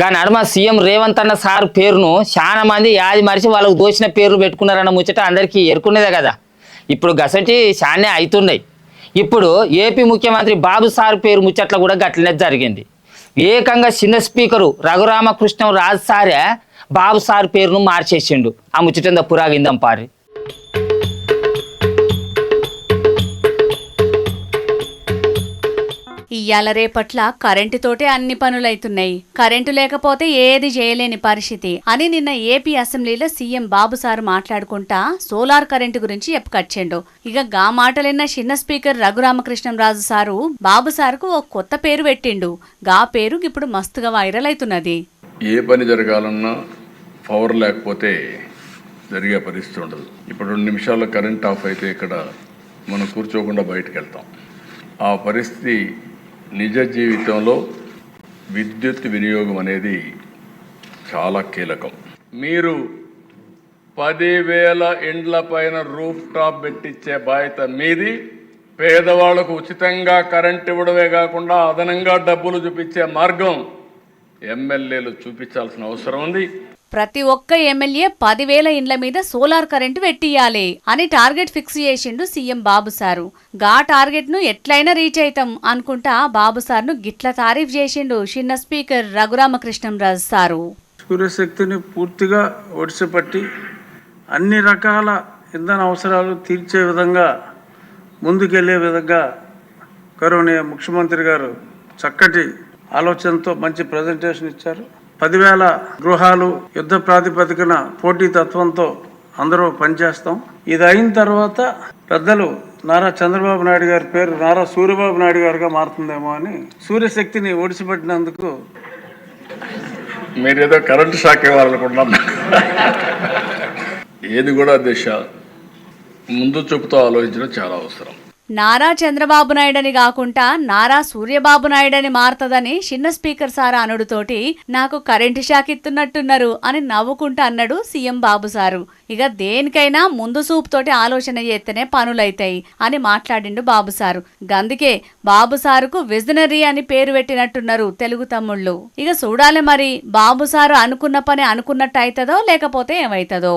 గా నడుమ సీఎం రేవంత్ అన్న సార్ పేరును చాలా మంది యాది మరిచి వాళ్ళకు దోచిన పేర్లు పెట్టుకున్నారన్న ముచ్చట అందరికీ ఎరుకునేదే కదా. ఇప్పుడు గసంటి చానే అవుతున్నాయి. ఇప్పుడు ఏపీ ముఖ్యమంత్రి బాబు సార్ పేరు ముచ్చట్ల కూడా గట్లనే జరిగింది. ఏకంగా చిన్న స్పీకరు రఘురామకృష్ణం రాజు సారే బాబు సార్ పేరును మార్చేసిండు. ఆ ముచ్చట పురాగిందాం పారి. ఇయ్యాల రేపట్ల కరెంటుతోటే అన్ని పనులైతున్నాయి. కరెంటు లేకపోతే ఏది చేయలేని పరిస్థితి అని నిన్న ఏపీ అసెంబ్లీలో సీఎం బాబు సార్ మాట్లాడుకుంటా సోలార్ కరెంటు గురించి చెప్పుకొచ్చిండు. ఇక గా మాటలిన్న చిన్న స్పీకర్ రఘురామకృష్ణం రాజు సారు బాబు సార్కు ఓ కొత్త పేరు పెట్టిండు. గా పేరు ఇప్పుడు మస్తుగా వైరల్ అవుతున్నది. ఏ పని జరగాలన్నా పవర్ లేకపోతే జరిగే పరిస్థితి ఉండదు. ఇప్పుడు 2 నిమిషాల్లో కరెంట్ ఆఫ్ అయితే ఇక్కడ మనం కూర్చోకుండా బయటకు వెళ్తాం. ఆ పరిస్థితి నిజ జీవితంలో విద్యుత్ వినియోగం అనేది చాలా కీలకం. మీరు 10,000 ఇండ్ల పైన రూఫ్ టాప్ పెట్టించే బాధ్యత మీది. పేదవాళ్లకు ఉచితంగా కరెంట్ ఇవ్వడమే కాకుండా అదనంగా డబ్బులు చూపించే మార్గం ఎమ్మెల్యేలు చూపించాల్సిన అవసరం ఉంది. ప్రతి ఒక్క ఎమ్మెల్యే 10,000 ఇండ్ల మీద సోలార్ కరెంటు పెట్టియాలి అని టార్గెట్ ఫిక్స్ చేసిండు సీఎం బాబు సారు. గా టార్గెట్ ను ఎట్లయినా రీచ్ అయితాం అనుకుంటా బాబు సార్ను గిట్ల తారీఫ్ చేసిండు చిన్న స్పీకర్ రఘురామకృష్ణం రాజు సారు. సూర్యశక్తిని పూర్తిగా ఒడిసిపట్టి అన్ని రకాల ఇంధన అవసరాలు తీర్చే విధంగా ముందుకెళ్లే విధంగా గౌరవనీయ ముఖ్యమంత్రి గారు చక్కటి ఆలోచనతో మంచి ప్రజెంటేషన్ ఇచ్చారు. 10,000 గృహాలు యుద్ధ ప్రాతిపదికన పోటీ తత్వంతో అందరూ పనిచేస్తాం. ఇది అయిన తర్వాత పెద్దలు నారా చంద్రబాబు నాయుడు గారి పేరు నారా సూర్యబాబు నాయుడు గారుగా మారుతుందేమో అని సూర్యశక్తిని ఒడిసిపెట్టినందుకు మీరేదో కరెంటు షాక్ ఇవ్వాలనుకుంటున్నా. ఏది కూడా దిశ ముందు చూపుతో ఆలోచించడం చాలా అవసరం. నారా చంద్రబాబు నాయుడని కాకుండా నారా సూర్యబాబు నాయుడని మారుతుందని చిన్న స్పీకర్ సారా అనుడుతోటి నాకు కరెంటు షాక్ ఇస్తున్నట్టున్నారు అని నవ్వుకుంటా అన్నాడు సీఎం బాబు సారు. ఇక దేనికైనా ముందు చూపుతోటి ఆలోచన చేస్తేనే పనులైతాయి అని మాట్లాడిండు బాబు సారు. గందుకే బాబు సారుకు విజనరీ అని పేరు పెట్టినట్టున్నారు తెలుగు తమ్ముళ్ళు. ఇక చూడాలి మరి బాబు సారు అనుకున్న పని అనుకున్నట్టు అవుతుందో లేకపోతే ఏమవుతుందో.